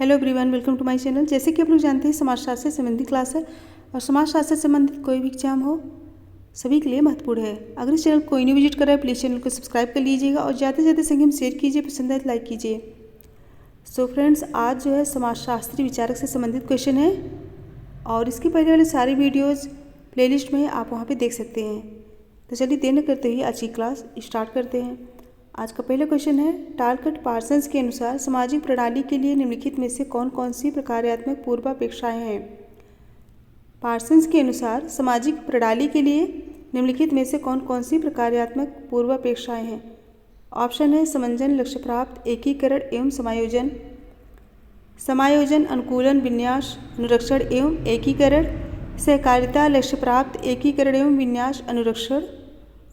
Hello everyone, welcome to my channel. जैसे कि आप लोग जानते हैं, समाजशास्त्र से संबंधित क्लास है और समाजशास्त्र से संबंधित कोई भी एग्जाम हो सभी के लिए महत्वपूर्ण है। अगर इस चैनल को कोई नहीं विजिट कर रहा है, प्लीज़ चैनल को सब्सक्राइब कर लीजिएगा और ज़्यादा से ज़्यादा संख्या में शेयर कीजिए, पसंद आए तो लाइक कीजिए। सो फ्रेंड्स, आज जो है समाजशास्त्री विचारक से संबंधित क्वेश्चन है और इसके पहले वाले सारी वीडियोज़ प्लेलिस्ट में है, आप वहाँ पर देख सकते हैं। तो चलिए देर न करते हुए आज की क्लास स्टार्ट करते हैं। आज का पहला क्वेश्चन है, टालकट पार्सन्स के अनुसार सामाजिक प्रणाली के लिए निम्नलिखित में से कौन कौन सी प्रकार्यात्मक पूर्वापेक्षाएं हैं। पार्सन्स के अनुसार सामाजिक प्रणाली के लिए निम्नलिखित में से कौन कौन सी प्रकार्यात्मक पूर्वापेक्षाएं हैं। ऑप्शन है समंजन, लक्ष्य प्राप्त, एकीकरण एवं समायोजन, समायोजन, अनुकूलन, विन्यास, अनुरक्षण एवं एकीकरण, सहकारिता, लक्ष्य प्राप्त, एकीकरण एवं विन्यास, अनुरक्षण,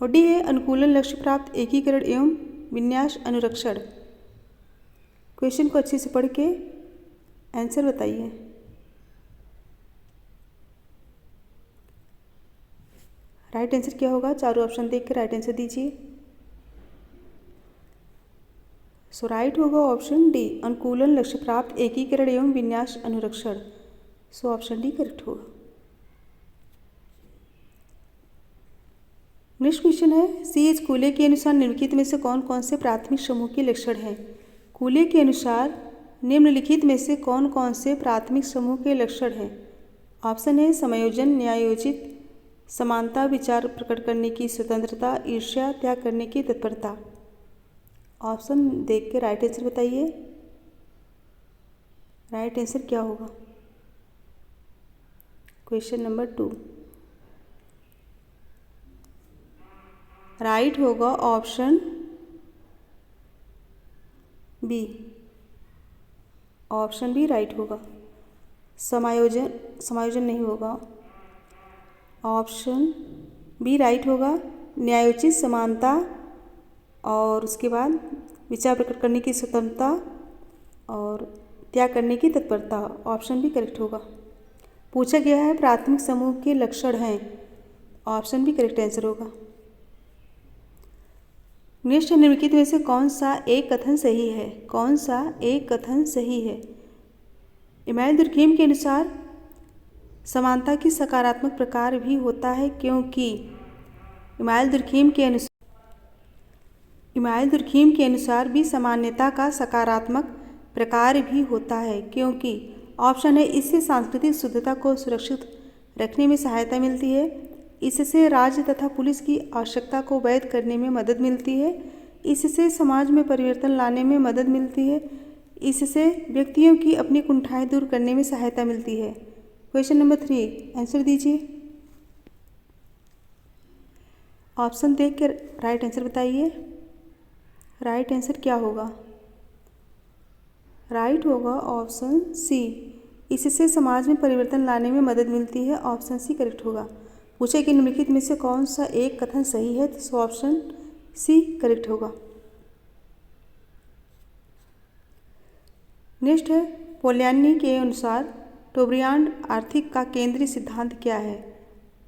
और डी है अनुकूलन, लक्ष्य प्राप्त, एकीकरण एवं विन्यास, अनुरक्षण। क्वेश्चन को अच्छे से पढ़ के आंसर बताइए। राइट आंसर क्या होगा? चारों ऑप्शन देख कर राइट आंसर दीजिए। सो राइट होगा ऑप्शन डी, अनुकूलन, लक्ष्य प्राप्त, एकीकरण एवं विन्यास, अनुरक्षण। सो ऑप्शन डी करेक्ट होगा। नेक्स्ट क्वेश्चन है, C.H. कूले के अनुसार निम्नलिखित में से कौन कौन से प्राथमिक समूह के लक्षण हैं। कूले के अनुसार निम्नलिखित में से कौन कौन से प्राथमिक समूह के लक्षण हैं। ऑप्शन है समायोजन, न्यायोचित, समानता, विचार प्रकट करने की स्वतंत्रता, ईर्ष्या, त्याग करने की तत्परता। ऑप्शन देख के राइट आंसर बताइए। राइट आंसर क्या होगा? क्वेश्चन नंबर 2 राइट होगा option B. Option B right होगा। समायोजन नहीं होगा। ऑप्शन बी राइट होगा। न्यायोचित, समानता और उसके बाद विचार प्रकट करने की स्वतंत्रता और त्याग करने की तत्परता। ऑप्शन बी करेक्ट होगा। पूछा गया है प्राथमिक समूह के लक्षण हैं। ऑप्शन बी करेक्ट आंसर होगा। नेक्स्ट निम्नलिखित में से कौन सा एक कथन सही है। कौन सा एक कथन सही है। इमानुएल दुर्कheim के अनुसार समानता की सकारात्मक प्रकार भी होता है क्योंकि इमानुएल दुर्कheim के अनुसार भी सामान्यता का सकारात्मक प्रकार भी होता है क्योंकि ऑप्शन है इससे सांस्कृतिक शुद्धता को सुरक्षित रखने में सहायता मिलती है, इससे राज्य तथा पुलिस की आवश्यकता को वैध करने में मदद मिलती है, इससे समाज में परिवर्तन लाने में मदद मिलती है, इससे व्यक्तियों की अपनी कुंठाएं दूर करने में सहायता मिलती है। क्वेश्चन नंबर 3 आंसर दीजिए। ऑप्शन देख कर राइट आंसर बताइए। राइट आंसर क्या होगा? राइट होगा ऑप्शन सी, इससे समाज में परिवर्तन लाने में मदद मिलती है। ऑप्शन सी करेक्ट होगा। पूछे कि निम्नलिखित में से कौन सा एक कथन सही है, तो ऑप्शन सी करेक्ट होगा। नेक्स्ट है, पोलानी के अनुसार टोब्रियान्ड आर्थिक का केंद्रीय सिद्धांत क्या है।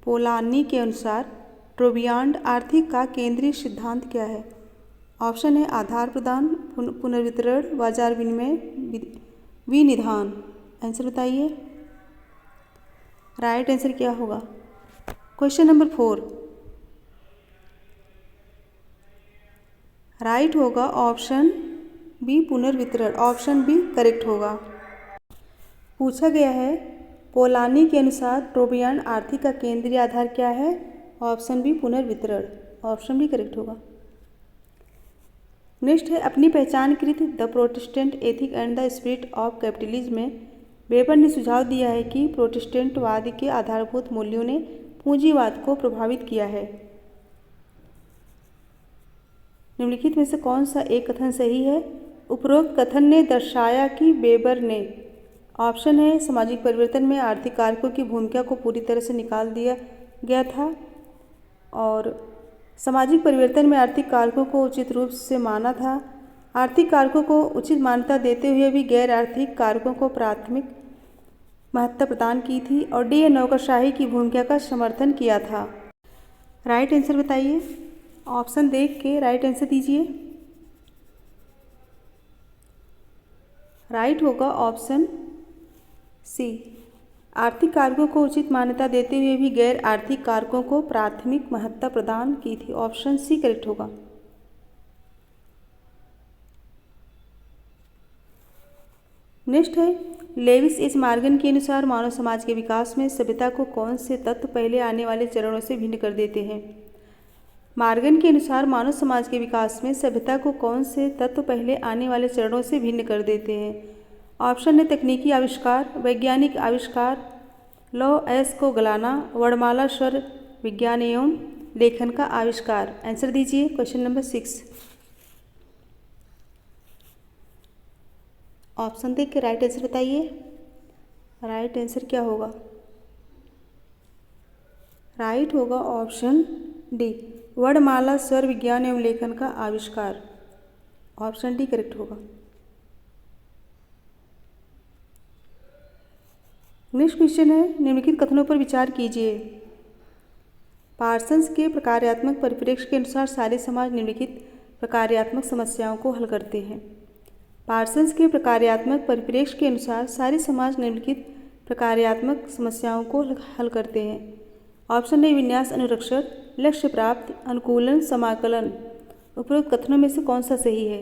पोलानी के अनुसार टोब्रियान्ड आर्थिक का केंद्रीय सिद्धांत क्या है। ऑप्शन है आधार प्रदान, पुनर्वितरण, बाजार विनिमय, विनिधान। आंसर बताइए। राइट आंसर क्या होगा? क्वेश्चन नंबर 4 राइट होगा ऑप्शन बी, पुनर्वितरण। ऑप्शन बी करेक्ट होगा। पूछा गया है पोलानी के अनुसार टोब्रियान्ड आर्थिक का केंद्रीय आधार क्या है। ऑप्शन बी पुनर्वितरण। ऑप्शन बी करेक्ट होगा। नेक्स्ट है, अपनी पहचान कृत the Protestant ethic and the spirit of capitalism में वेबर ने सुझाव दिया है कि प्रोटेस्टेंटवाद के आधारभूत मूल्यों ने पूंजीवाद को प्रभावित किया है। निम्नलिखित में से कौन सा एक कथन सही है। उपरोक्त कथन ने दर्शाया कि वेबर ने, ऑप्शन है सामाजिक परिवर्तन में आर्थिक कारकों की भूमिका को पूरी तरह से निकाल दिया गया था और सामाजिक परिवर्तन में आर्थिक कारकों को उचित रूप से माना था। आर्थिक कारकों को उचित मान्यता देते हुए भी गैर आर्थिक कारकों को प्राथमिक महत्ता प्रदान की थी और डी नौकरशाही की भूमिका का समर्थन किया था। राइट आंसर बताइए। ऑप्शन देख के राइट आंसर दीजिए। राइट होगा ऑप्शन सी। आर्थिक कारकों को उचित मान्यता देते हुए भी गैर आर्थिक कारकों को प्राथमिक महत्ता प्रदान की थी। ऑप्शन सी करेक्ट होगा। नेक्स्ट है, लेविस एच मॉर्गन के अनुसार मानव समाज के विकास में सभ्यता को कौन से तत्व पहले आने वाले चरणों से भिन्न कर देते हैं। मॉर्गन के अनुसार मानव समाज के विकास में सभ्यता को कौन से तत्व पहले आने वाले चरणों से भिन्न कर देते हैं। ऑप्शन है तकनीकी आविष्कार, वैज्ञानिक आविष्कार, लौह अयस्क को गलाना, वर्णमाला स्वर विज्ञान एवं लेखन का आविष्कार। आंसर दीजिए क्वेश्चन नंबर 6। ऑप्शन देख के राइट आंसर बताइए। राइट आंसर क्या होगा? राइट होगा ऑप्शन डी, वर्णमाला स्वर विज्ञान एवं लेखन का आविष्कार। ऑप्शन डी करेक्ट होगा। नेक्स्ट क्वेश्चन है, निम्नलिखित कथनों पर विचार कीजिए। पार्सन्स के प्रकार्यात्मक परिप्रेक्ष्य के अनुसार सारे समाज निम्नलिखित प्रकार्यात्मक समस्याओं को हल करते हैं। पार्सन्स के प्रकार्यात्मक परिप्रेक्ष्य के अनुसार सारे समाज निम्नलिखित प्रकार्यात्मक समस्याओं को हल करते हैं। ऑप्शन ए विन्यास अनुरक्षण, लक्ष्य प्राप्ति, अनुकूलन, समाकलन। उपरोक्त कथनों में से कौन सा सही है?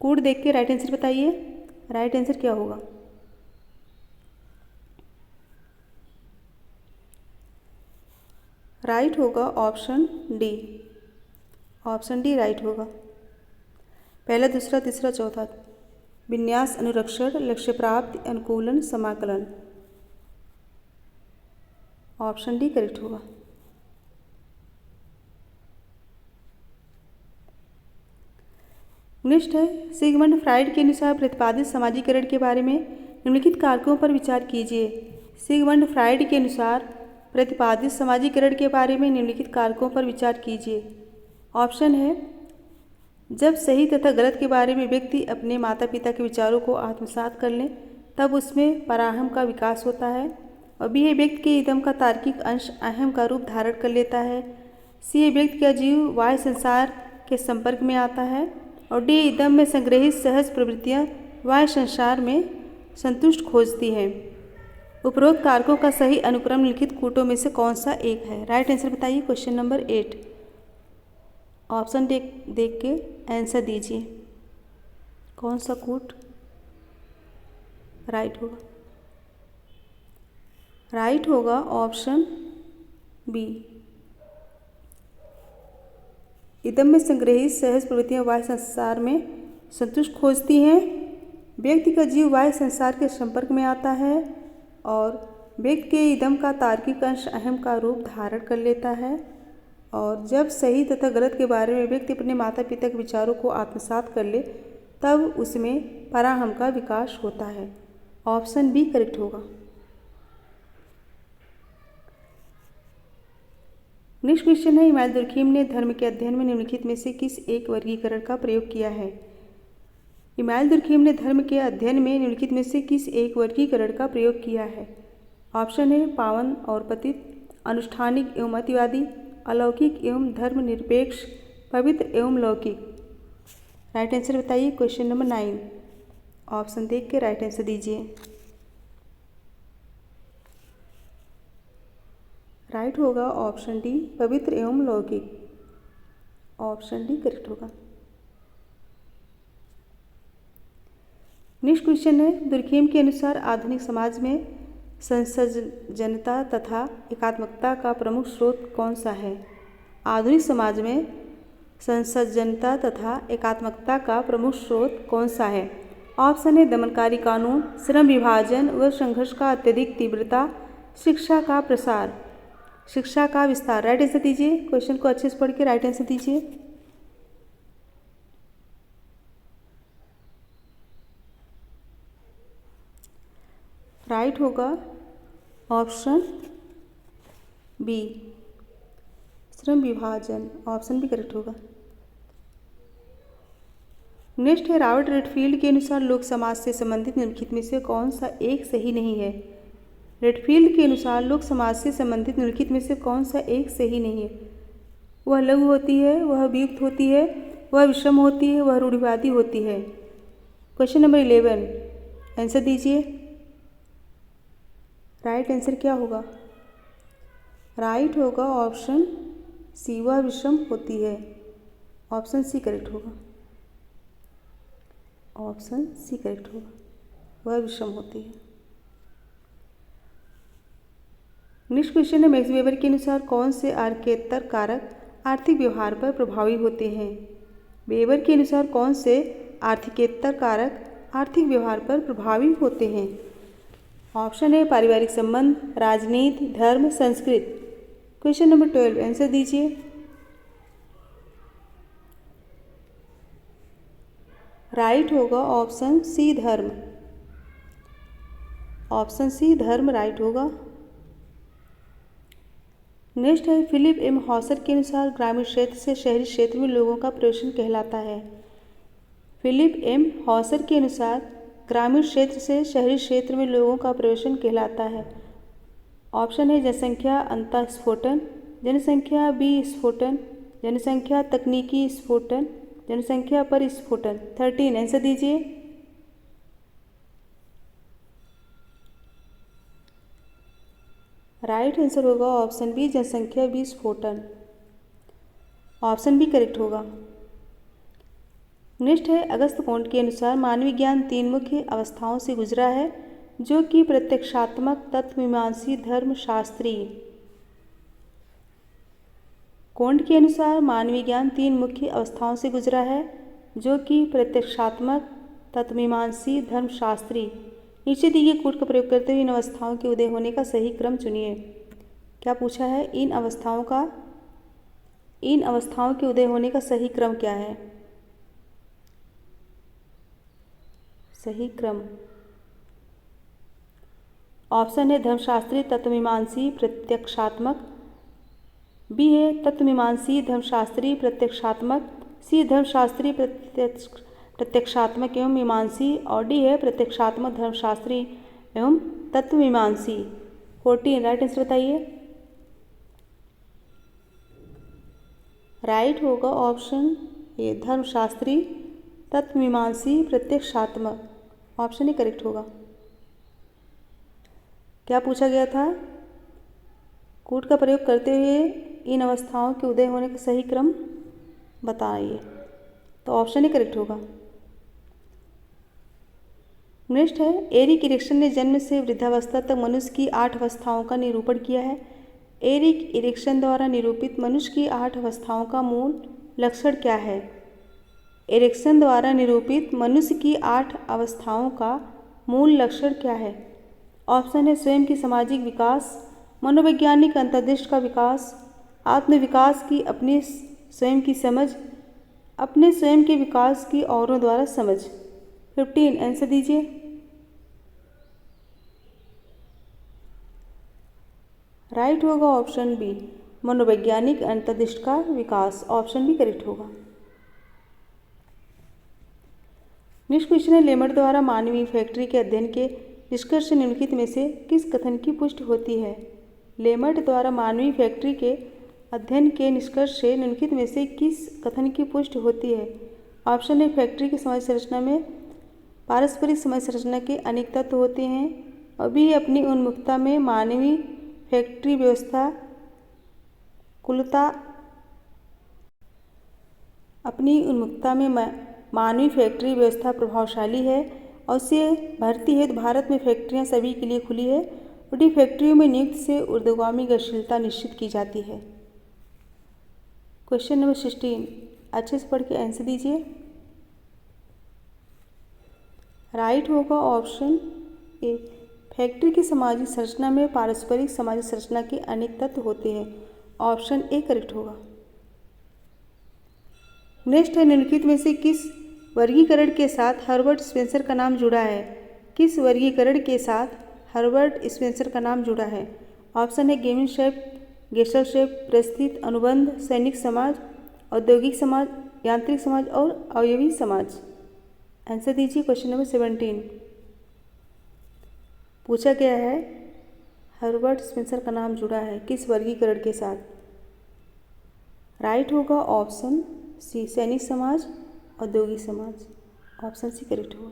कोड देख के राइट आंसर बताइए। राइट आंसर क्या होगा? राइट होगा option D. Option D right होगा। पहला, दूसरा, तीसरा, चौथा। विन्यास अनुरक्षण, लक्ष्य प्राप्ति, अनुकूलन, समाकलन। ऑप्शन डी करेक्ट होगा। नेक्स्ट है, सिगमंड फ्राइड के अनुसार प्रतिपादित समाजीकरण के बारे में निम्नलिखित कारकों पर विचार कीजिए। सिगमंड फ्राइड के अनुसार प्रतिपादित समाजीकरण के बारे में निम्नलिखित कारकों पर विचार कीजिए। ऑप्शन है, जब सही तथा गलत के बारे में व्यक्ति अपने माता पिता के विचारों को आत्मसात कर ले तब उसमें पराहम का विकास होता है। और बी है, व्यक्ति के इदम का तार्किक अंश अहम का रूप धारण कर लेता है। सी है, व्यक्ति का जीव बाह्य संसार के संपर्क में आता है। और डी, इदम में संग्रहित सहज प्रवृत्तियाँ बाह्य संसार में संतुष्ट खोजती हैं। उपरोक्त कारकों का सही अनुक्रम लिखित कूटों में से कौन सा एक है? राइट आंसर बताइए क्वेश्चन नंबर 8। ऑप्शन देख के आंसर दीजिए। कौन सा कूट राइट होगा? राइट होगा ऑप्शन बी, इदम में संग्रहित सहज प्रवृत्तियाँ बाह्य संसार में संतुष्ट खोजती हैं। व्यक्ति का जीव बाह्य संसार के संपर्क में आता है और व्यक्ति के इदम का तार्किक अंश अहम का रूप धारण कर लेता है। और जब सही तथा गलत के बारे में व्यक्ति अपने माता पिता के विचारों को आत्मसात कर ले तब उसमें पराहम का विकास होता है। ऑप्शन बी करेक्ट होगा। नेक्स्ट क्वेश्चन है, इमाल दुर्खीम ने धर्म के अध्ययन में निम्नलिखित में से किस एक वर्गीकरण का प्रयोग किया है? इमाल दुर्खीम ने धर्म के अध्ययन में निम्नलिखित में से किस एक वर्गीकरण का प्रयोग किया है? ऑप्शन है, पावन और पतित, अनुष्ठानिक एवं अतिवादी, अलौकिक एवं धर्मनिरपेक्ष, पवित्र एवं लौकिक। राइट आंसर बताइए क्वेश्चन नंबर 9। ऑप्शन देख के राइट आंसर दीजिए। राइट होगा ऑप्शन डी, पवित्र एवं लौकिक। ऑप्शन डी करेक्ट होगा। नेक्स्ट क्वेश्चन है, दुर्खीम के अनुसार आधुनिक समाज में संसर्जनता तथा एकात्मकता का प्रमुख स्रोत कौन सा है? आधुनिक समाज में संसर्जनता तथा एकात्मकता का प्रमुख स्रोत कौन सा है? ऑप्शन है, दमनकारी कानून, श्रम विभाजन व संघर्ष का अत्यधिक तीव्रता, शिक्षा का प्रसार, शिक्षा का विस्तार। राइट आंसर दीजिए। क्वेश्चन को अच्छे से पढ़ के राइट आंसर दीजिए। राइट होगा ऑप्शन बी, श्रम विभाजन। ऑप्शन बी करेक्ट होगा। नेक्स्ट है, रॉबर्ट रेडफील्ड के अनुसार लोक समाज से संबंधित निम्नलिखित में से कौन सा एक सही नहीं है? रेडफील्ड के अनुसार लोक समाज से संबंधित निम्नलिखित में से कौन सा एक सही नहीं है? वह लघु होती है, वह वियुक्त होती है, वह विषम होती है, वह रूढ़िवादी होती है। क्वेश्चन नंबर 11 आंसर दीजिए। राइट आंसर क्या होगा? राइट होगा ऑप्शन सी, वह विषम होती है। ऑप्शन सी करेक्ट होगा। ऑप्शन सी करेक्ट होगा, वह विषम होती है। नेक्स्ट क्वेश्चन है, मैक्स वेबर के अनुसार कौन से आर्केतर कारक आर्थिक व्यवहार पर प्रभावी होते हैं? वेबर के अनुसार कौन से आर्थिकेतर कारक आर्थिक व्यवहार पर प्रभावी होते हैं? ऑप्शन है पारिवारिक संबंध, राजनीति, धर्म, संस्कृत। क्वेश्चन नंबर 12 आंसर दीजिए। राइट होगा ऑप्शन सी धर्म। ऑप्शन सी धर्म राइट होगा। नेक्स्ट है, फिलिप एम हॉसर के अनुसार ग्रामीण क्षेत्र से शहरी क्षेत्र में लोगों का प्रवेशन कहलाता है। फिलिप एम हॉसर के अनुसार ग्रामीण क्षेत्र से शहरी क्षेत्र में लोगों का प्रवेशन कहलाता है। ऑप्शन है जनसंख्या अंतःस्फोटन, जनसंख्या विस्फोटन, जनसंख्या तकनीकी स्फोटन, जनसंख्या पर स्फोटन। 13 आंसर दीजिए। राइट आंसर होगा ऑप्शन बी जनसंख्या विस्फोटन। ऑप्शन बी करेक्ट होगा। नेक्स्ट है, अगस्त कॉन्ट के अनुसार मानवीय ज्ञान 3 मुख्य अवस्थाओं से गुजरा है, जो कि प्रत्यक्षात्मक, तत्वमीमांसी, धर्मशास्त्री। कॉन्ट के अनुसार मानवीय ज्ञान 3 मुख्य अवस्थाओं से गुजरा है, जो कि प्रत्यक्षात्मक, तत्वमीमांसी, धर्मशास्त्री। नीचे दिए गए कोड का प्रयोग करते हुए इन अवस्थाओं के उदय होने का सही क्रम चुनिए। क्या पूछा है? इन अवस्थाओं के उदय होने का सही क्रम क्या है? सही क्रम ऑप्शन है धर्मशास्त्री, तत्वमीमांसी, प्रत्यक्षात्मक। बी है तत्वमीमांसी, धर्मशास्त्री, प्रत्यक्षात्मक। सी धर्मशास्त्री, प्रत्यक्षात्मक एवं मीमांसी। और डी है प्रत्यक्षात्मक, धर्मशास्त्री एवं तत्वमीमांसी। 14 राइट आंसर बताइए। राइट होगा ऑप्शन ए धर्मशास्त्री, तत्वमीमांसी, प्रत्यक्षात्मक। ऑप्शन ए करेक्ट होगा। क्या पूछा गया था? कूट का प्रयोग करते हुए इन अवस्थाओं के उदय होने का सही क्रम बताइए, तो ऑप्शन ए करेक्ट होगा। नेक्स्ट है, एरिक इरिक्सन ने जन्म से वृद्धावस्था तक मनुष्य की 8 अवस्थाओं का निरूपण किया है। एरिक इरिक्सन द्वारा निरूपित मनुष्य की 8 अवस्थाओं का मूल लक्षण क्या है? एरिक्सन द्वारा निरूपित मनुष्य की 8 अवस्थाओं का मूल लक्षण क्या है? ऑप्शन है स्वयं की सामाजिक विकास, मनोवैज्ञानिक अंतर्दृष्टि का विकास, आत्मविकास की अपनी स्वयं की समझ, अपने स्वयं के विकास की औरों द्वारा समझ। 15 आंसर दीजिए। राइट होगा ऑप्शन बी मनोवैज्ञानिक अंतर्दृष्टि का विकास। ऑप्शन बी करेक्ट होगा। नेक्स्ट क्वेश्चन है, लेमर्ट द्वारा मानवीय फैक्ट्री के अध्ययन के निष्कर्ष निम्नलिखित में से किस कथन की पुष्टि होती है? लेमर्ट द्वारा मानवीय फैक्ट्री के अध्ययन के निष्कर्ष से निम्नलिखित में से किस कथन की पुष्टि होती है? ऑप्शन है फैक्ट्री की समाज संरचना में पारस्परिक समाज संरचना के अनेक तत्व होते हैं। और भी अपनी उन्मुखता में मानवीय फैक्ट्री व्यवस्था कुलता अपनी उन्मुखता में मानवीय फैक्ट्री व्यवस्था प्रभावशाली है और उसे भर्ती हेतु भारत में फैक्ट्रियां सभी के लिए खुली है। बड़ी फैक्ट्रियों में नियुक्त से ऊर्ध्वगामी गतिशीलता निश्चित की जाती है। क्वेश्चन नंबर 16 अच्छे से पढ़ के आंसर दीजिए। राइट होगा ऑप्शन ए फैक्ट्री की सामाजिक संरचना में पारस्परिक सामाजिक संरचना के अनेक तत्व होते हैं। ऑप्शन ए करेक्ट होगा। नेक्स्ट है, निम्नलिखित में से किस वर्गीकरण के साथ हर्बर्ट स्पेंसर का नाम जुड़ा है? किस वर्गीकरण के साथ हर्बर्ट स्पेंसर का नाम जुड़ा है? ऑप्शन है गेमिनशेफ्ट, गेस्टलशेफ्ट, परिस्थिति अनुबंध, सैनिक समाज, औद्योगिक समाज, यांत्रिक समाज और अवयवी समाज। आंसर दीजिए। क्वेश्चन नंबर 17 पूछा गया है हर्बर्ट स्पेंसर का नाम जुड़ा है किस वर्गीकरण के साथ? राइट होगा ऑप्शन सी सैनिक समाज, औद्योगिक समाज। ऑप्शन सी करेक्ट होगा।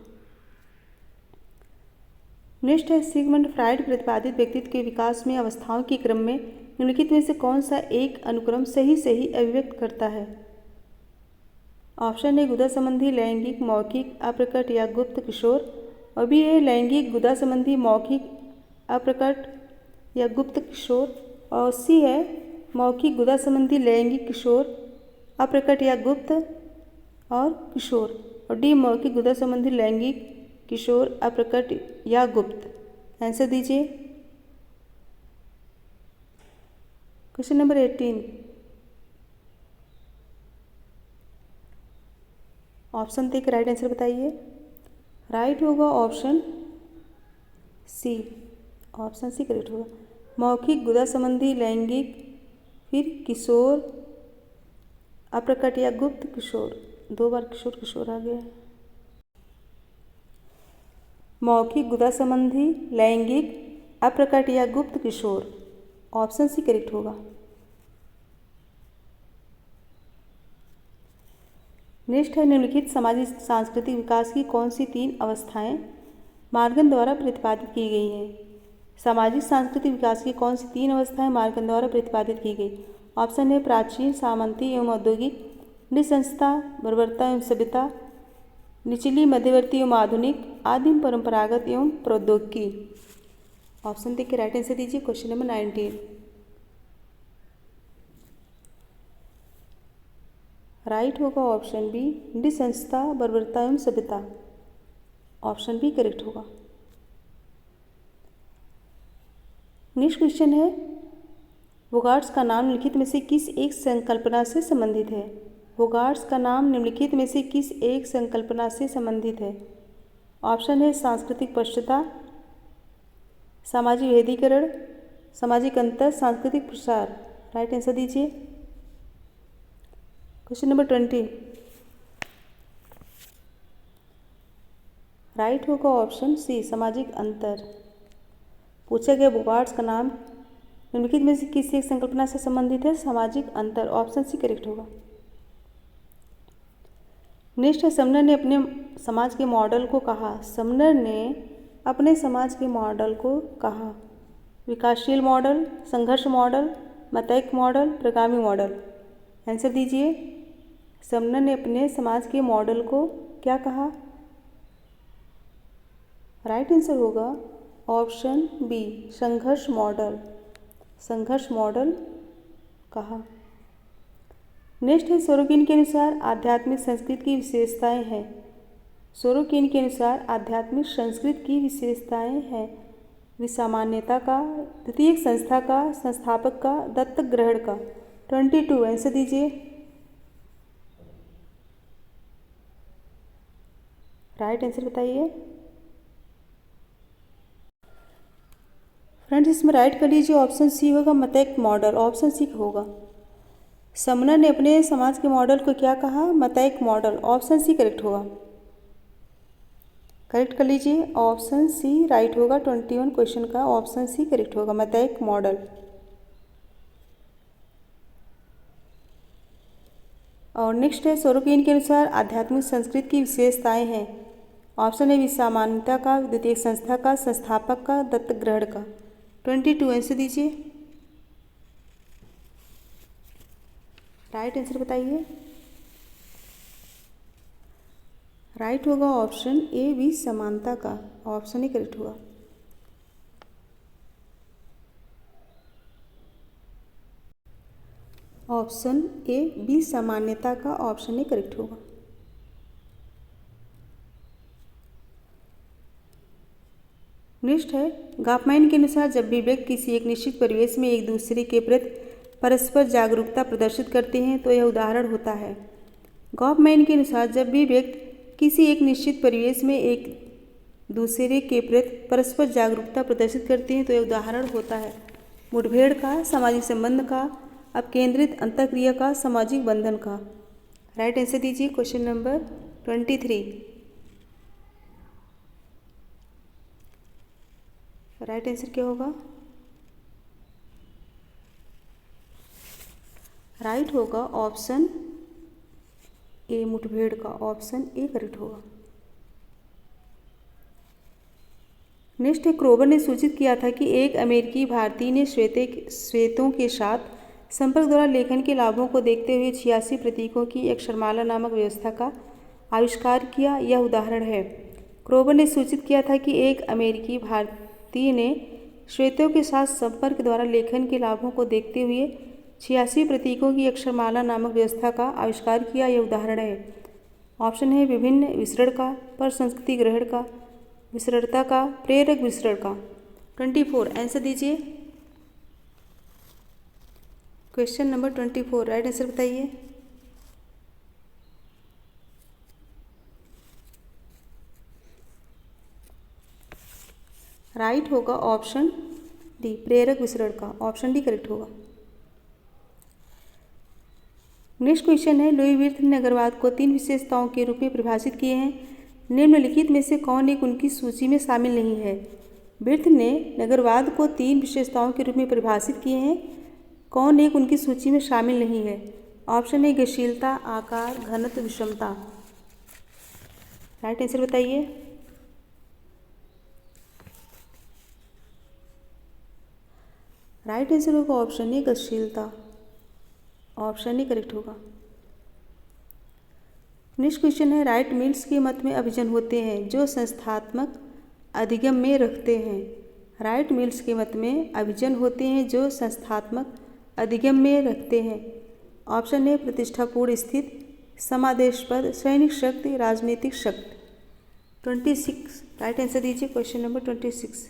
नेक्स्ट है सिगमंड फ्राइड प्रतिपादित व्यक्तित्व के विकास में अवस्थाओं के क्रम में निम्नलिखित में से कौन सा एक अनुक्रम सही सही अभिव्यक्त करता है। ऑप्शन ए गुदा संबंधी लैंगिक मौखिक अप्रकट या गुप्त किशोर, और बी है लैंगिक गुदा संबंधी मौखिक अप्रकट या गुप्त किशोर, और सी है मौखिक गुदा संबंधी लैंगिक किशोर अप्रकट या गुप्त और किशोर, और डी मौखिक गुदा संबंधी लैंगिक किशोर अप्रकट या गुप्त। आंसर दीजिए। क्वेश्चन नंबर 18, ऑप्शन देख राइट आंसर बताइए। राइट होगा option C, option C correct होगा। मौखिक गुदा संबंधी लैंगिक, फिर किशोर अप्रकट या गुप्त किशोर, 2 बार किशोर किशोर आ गया है। मौखिक गुदा संबंधी लैंगिक अप्रकट या गुप्त किशोर, ऑप्शन सी करेक्ट होगा। नेक्स्ट है निम्नलिखित सामाजिक सांस्कृतिक विकास की कौन सी 3 अवस्थाएं मार्गन द्वारा प्रतिपादित की गई हैं। सामाजिक सांस्कृतिक विकास की कौन सी 3 अवस्थाएं मार्गन द्वारा प्रतिपादित की गई। ऑप्शन है प्राचीन, सामंती एवं औद्योगिक, निसंस्था, बर्बरता एवं सभ्यता, निचली, मध्यवर्ती एवं आधुनिक, आदिम, परंपरागत एवं प्रौद्योगिकी। ऑप्शन देख के राइट आंसर दीजिए। क्वेश्चन नंबर 19, राइट होगा ऑप्शन बी, निसंस्था, बर्बरता एवं सभ्यता, ऑप्शन बी करेक्ट होगा। नेक्स्ट क्वेश्चन है वोगार्ट्स का नाम निम्नलिखित में से किस एक संकल्पना से संबंधित है। वोगार्ट्स का नाम निम्नलिखित में से किस एक संकल्पना से संबंधित है। ऑप्शन है सांस्कृतिक स्पष्टता, सामाजिक भेदीकरण, सामाजिक अंतर, सांस्कृतिक प्रसार। राइट आंसर दीजिए। क्वेश्चन नंबर 20, राइट होगा ऑप्शन सी, सामाजिक अंतर। पूछा गया वोगार्ट्स का नाम निम्नलिखित में से किस एक संकल्पना से संबंधित है। सामाजिक अंतर, ऑप्शन सी करेक्ट होगा। नेक्स्ट है समनर ने अपने समाज के मॉडल को कहा। समनर ने अपने समाज के मॉडल को कहा। विकासशील मॉडल, संघर्ष मॉडल, मतैक मॉडल, प्रगामी मॉडल। आंसर दीजिए। समनर ने अपने समाज के मॉडल को क्या कहा। राइट आंसर होगा ऑप्शन बी, संघर्ष मॉडल, संघर्ष मॉडल कहा। नेक्स्ट है सोरोकिन के अनुसार आध्यात्मिक संस्कृति की विशेषताएं हैं। सोरोकिन के अनुसार आध्यात्मिक संस्कृति की विशेषताएं हैं विसामान्यता का, द्वितीयक संस्था का, संस्थापक का, दत्तक ग्रहण का। 22 आंसर दीजिए। राइट आंसर बताइए। फ्रेंड्स इसमें राइट कर लीजिए। ऑप्शन सी होगा मतैक मॉडल, ऑप्शन सी होगा। समनर ने अपने समाज के मॉडल को क्या कहा। मतैक मॉडल, ऑप्शन सी करेक्ट होगा। करेक्ट कर लीजिए। ऑप्शन सी राइट होगा। 21 क्वेश्चन का ऑप्शन सी करेक्ट होगा, मतैक मॉडल। और नेक्स्ट है सोरोकिन के अनुसार आध्यात्मिक संस्कृति की विशेषताएं हैं। ऑप्शन है विसामान्यता का, द्वितीयक संस्था का, संस्थापक का, दत्तक ग्रहण का। 22 आंसर दीजिए। राइट आंसर बताइए। राइट होगा ऑप्शन ए, विसमानता का, ऑप्शन ही करेक्ट होगा। ऑप्शन ए, विसामान्यता का, ऑप्शन ही करेक्ट होगा। नेक्स्ट है गॉफमैन के अनुसार जब भी व्यक्ति किसी एक निश्चित परिवेश में एक दूसरे के प्रति परस्पर जागरूकता प्रदर्शित करते हैं तो यह उदाहरण होता है। गॉफमैन के अनुसार जब भी व्यक्ति किसी एक निश्चित परिवेश में एक दूसरे के प्रति परस्पर जागरूकता प्रदर्शित करते हैं तो यह उदाहरण होता है मुठभेड़ का, सामाजिक संबंध का, अपकेंद्रित अंतःक्रिया का, सामाजिक बंधन का। राइट आंसर दीजिए। Question number 23। राइट आंसर क्या होगा। राइट होगा ऑप्शन ए, मुठभेड़ का, ऑप्शन ए करेक्ट होगा। नेक्स्ट है, क्रोबर ने सूचित किया था कि एक अमेरिकी भारतीय ने श्वेतों के साथ संपर्क द्वारा लेखन के लाभों को देखते हुए 86 प्रतीकों की अक्षरमाला नामक व्यवस्था का आविष्कार किया। यह उदाहरण है। क्रोबर ने सूचित किया था कि एक अमेरिकी भारतीय ने श्वेतों के साथ संपर्क द्वारा लेखन के लाभों को देखते हुए 86 प्रतीकों की अक्षरमाला नामक व्यवस्था का आविष्कार किया। यह उदाहरण है। ऑप्शन है विभिन्न विसरण का, प्रसंस्कृति ग्रहण का, विसरणता का, प्रेरक विसरण का। 24 आंसर दीजिए। क्वेश्चन नंबर 24 राइट आंसर बताइए। राइट होगा ऑप्शन डी, प्रेरक विसरण का। ऑप्शन डी करेक्ट होगा। नेक्स्ट क्वेश्चन है, लुई विर्थ ने नगरवाद को 3 विशेषताओं के रूप में परिभाषित किए हैं। निम्नलिखित में से कौन एक उनकी सूची में शामिल नहीं है? विर्थ ने नगरवाद को 3 विशेषताओं के रूप में परिभाषित किए हैं। कौन एक उनकी सूची में शामिल नहीं है? ऑप्शन है गतिशीलता, आकार, घनत्व, विषमता। राइट आंसर बताइए। राइट आंसर होगा ऑप्शन ए गतिशीलता। ऑप्शन ए करेक्ट होगा। नेक्स्ट क्वेश्चन है, राइट मिल्स के मत में अभिजन होते हैं जो संस्थात्मक अधिगम में रखते हैं। राइट मिल्स के मत में अभिजन होते हैं जो संस्थात्मक अधिगम में रखते हैं। ऑप्शन ए प्रतिष्ठापूर्ण स्थिति, समादेशपद, सैनिक शक्ति, राजनीतिक शक्ति। 26 राइट आंसर दीजिए। क्वेश्चन नंबर 26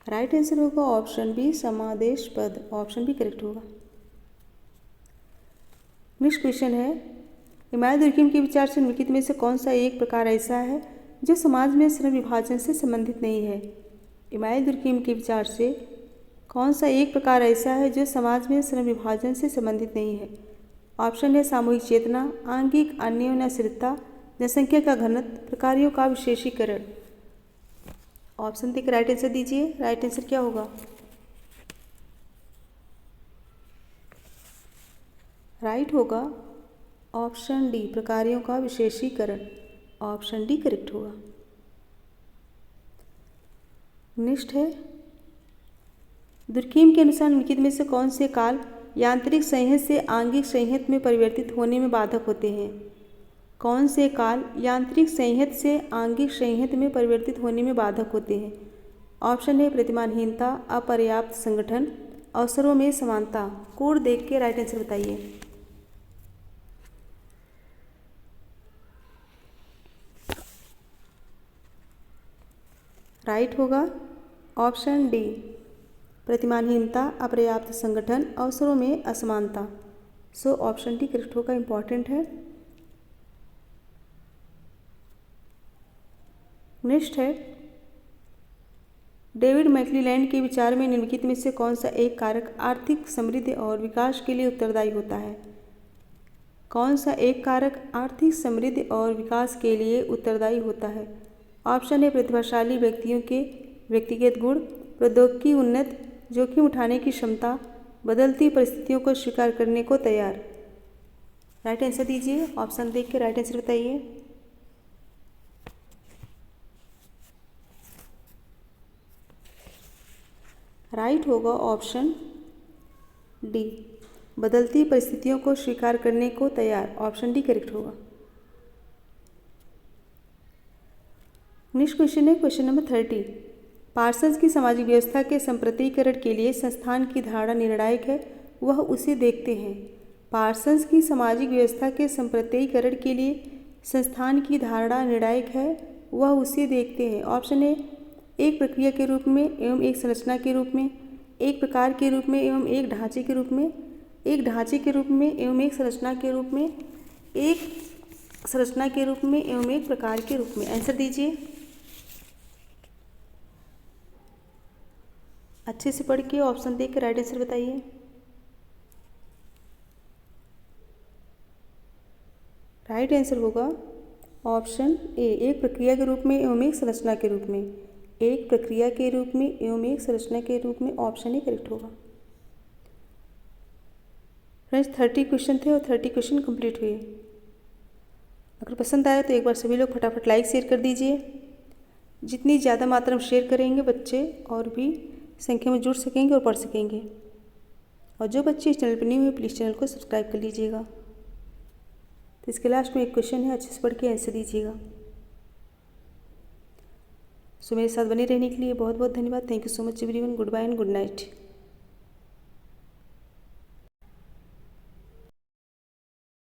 राइट आंसर होगा ऑप्शन बी, समादेश पद। ऑप्शन बी करेक्ट होगा। नेक्स्ट क्वेश्चन है, इमानुएल दुर्कheim के विचार से निम्नलिखित में से कौन सा एक प्रकार ऐसा है जो समाज में श्रम विभाजन से संबंधित नहीं है? इमानुएल दुर्कheim के विचार से कौन सा एक प्रकार ऐसा है जो समाज में श्रम विभाजन से संबंधित नहीं है? ऑप्शन है सामूहिक चेतना, आंगिक अन्योन्याश्रितता, जनसंख्या का घनत्व, प्रकारों का विशेषीकरण। ऑप्शन डी राइट आंसर दीजिए। राइट आंसर क्या होगा? राइट होगा ऑप्शन डी, प्रकारों का विशेषीकरण। ऑप्शन डी करेक्ट होगा। नेक्स्ट है, दुर्कheim के अनुसार निम्नलिखित में से कौन से काल यांत्रिक संहत से आंगिक संहत में परिवर्तित होने में बाधक होते हैं? कौन से काल यांत्रिक संहत से आंगिक संहत में परिवर्तित होने में बाधक होते हैं? ऑप्शन है प्रतिमानहीनता, अपर्याप्त संगठन, अवसरों में समानता। कोड देख के राइट आंसर बताइए। राइट होगा ऑप्शन डी, प्रतिमानहीनता, अपर्याप्त संगठन, अवसरों में असमानता। सो ऑप्शन डी करेक्ट होगा, इंपॉर्टेंट है। नेक्स्ट है, डेविड मैक्लीलैंड के विचार में निम्नलिखित में से कौन सा एक कारक आर्थिक समृद्धि और विकास के लिए उत्तरदायी होता है? कौन सा एक कारक आर्थिक समृद्धि और विकास के लिए उत्तरदायी होता है? ऑप्शन है प्रतिभाशाली व्यक्तियों के व्यक्तिगत गुण, प्रौद्योगिकी उन्नत, जोखिम उठाने की क्षमता, बदलती परिस्थितियों को स्वीकार करने को तैयार। राइट आंसर दीजिए। ऑप्शन देख के राइट आंसर बताइए। राइट होगा ऑप्शन डी, बदलती परिस्थितियों को स्वीकार करने को तैयार। ऑप्शन डी करेक्ट होगा। नेक्स्ट क्वेश्चन है, क्वेश्चन नंबर 30। पार्सन्स की सामाजिक व्यवस्था के संप्रतीकरण के लिए संस्थान की धारणा निर्णायक है, वह उसे देखते हैं। पार्सन्स की सामाजिक व्यवस्था के संप्रतीकरण के लिए संस्थान की धारणा निर्णायक है, वह उसे देखते हैं। ऑप्शन है एक प्रक्रिया के रूप में एवं एक संरचना के रूप में, एक प्रकार के रूप में एवं एक ढांचे के रूप में, एक ढांचे के रूप में एवं एक संरचना के रूप में, एक संरचना के रूप में एवं एक प्रकार के रूप में। आंसर दीजिए। अच्छे से पढ़ के ऑप्शन देख के राइट आंसर बताइए। राइट आंसर होगा ऑप्शन ए, एक प्रक्रिया के रूप में एवं एक संरचना के रूप में, एक प्रक्रिया के रूप में एवं एक संरचना के रूप में। ऑप्शन ए करेक्ट होगा। फ्रेंड्स 30 क्वेश्चन थे और 30 क्वेश्चन कंप्लीट हुए। अगर पसंद आए तो एक बार सभी लोग फटाफट लाइक शेयर कर दीजिए। जितनी ज़्यादा मात्रा में शेयर करेंगे बच्चे और भी संख्या में जुड़ सकेंगे और पढ़ सकेंगे। और जो बच्चे इस चैनल पर न्यू हुए प्लीज़ चैनल को सब्सक्राइब कर लीजिएगा। तो इसके लास्ट में एक क्वेश्चन है, अच्छे से पढ़ के आंसर दीजिएगा। सो मेरे साथ बने रहने के लिए बहुत बहुत धन्यवाद। Thank you so much everyone. Good bye and good night.